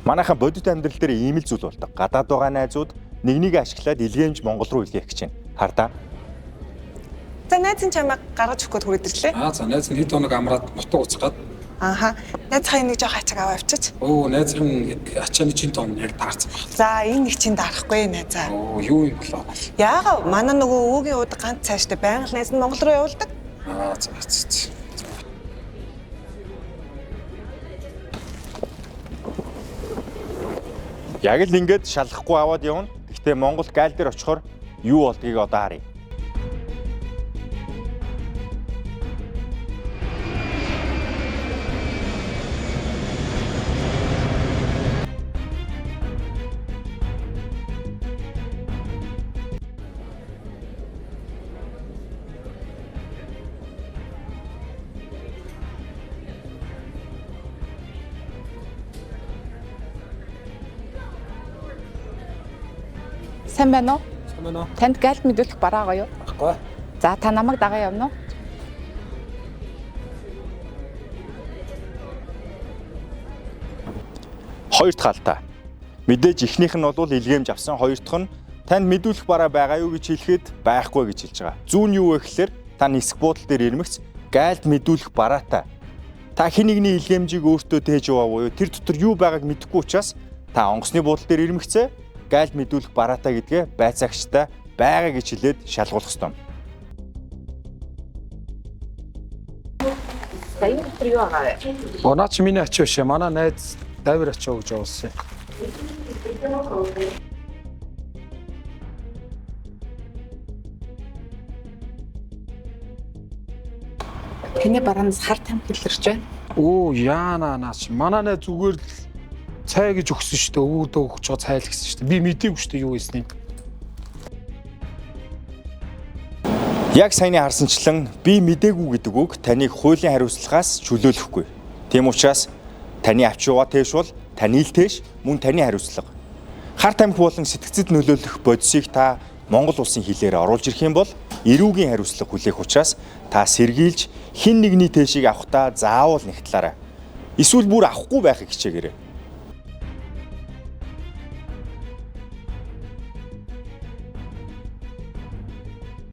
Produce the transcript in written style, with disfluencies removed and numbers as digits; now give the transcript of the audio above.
Манайхан бодит амьдрал дээр ийм л зүйл болдог. Гадаад байгаа найзууд нэг ашиглаад илгээмж Монгол руу илгээх гэж байна. Хардаа. За найз нь чамайг гаргаж өгөх гээд хүрээд ирлээ. За найз нь хэд хоног амраад нутаг уцгаад. Ааха. Найзхаа нэг жоох ачааг аваа авчиж. Найзын ачааны чин тоон яг таарсан байна. За энэ нэг чинь дарахгүй найзаа. Юу юм болоо. Яагаад манай нөгөө өвгийн уд ганц цаашдаа байнга найз нь Монгол руу явуулдаг. За. Яг л ингэж шалгахгүй аваад явна. Гэхдээ Монгол гайл дээр очихоор юу болдгийг одоо харъя. Сайн байна уу? Сайн байна уу? Танд гайлт мэдүүлэх бараагаа юу? Баггүй. За та намайг дагаа явна уу? Хоёр дахь алдаа. Мэдээж эхнийх нь бол илгээмж авсан, хоёр дахь нь танд мэдүүлэх бараа байгаа юу гэж хэлэхэд байхгүй гэж хэлж байгаа. Зүүн юу вэ гэхээр та нисэх буудлын дээр ирмэгц гайлт мэдүүлэх бараатай. Та хэн нэгний илгээмжийг өөртөө тээж яваа буюу тэр дотор юу байгааг мэдэхгүй учраас та онгоцны буудлын дээр ирмэгцээ гайлт мэдүүлэх бараатай гэдгээ байцаагчтай байгаа гэж хэлээд шалгуулах ёстой. Наач миний ачаа биш. Манай найз дайвар ачаа гэж явуулсан. Таны бараанаас хар тамхи илэрч байна. Яана наач. Манай найз зүгээр л цай гэж өгсөн шүү дээ. Өвөдөө өгч байгаа цай л гэсэн шүү дээ. Би мэдээгүй шүү дээ юу ийснийг. Яг саяны харсанчлан би мэдээгүй гэдэг үг таныг хуулийн хариуцлагаас чөлөөлөхгүй. Тийм учраас таны авч яваа тээш бол таны л тээш, мөн таны хариуцлага. Хар тамхи болон сэтгцэд нөлөөлөх бодисыг та Монгол улсын хилээр оруулж ирэх юм бол эрүүгийн хариуцлага хүлээх учраас та сэргийлж хэн нэгний тээшийг авахдаа заавал нэгтлаарай. Эсвэл бүр авахгүй байхыг хичээгээрэй.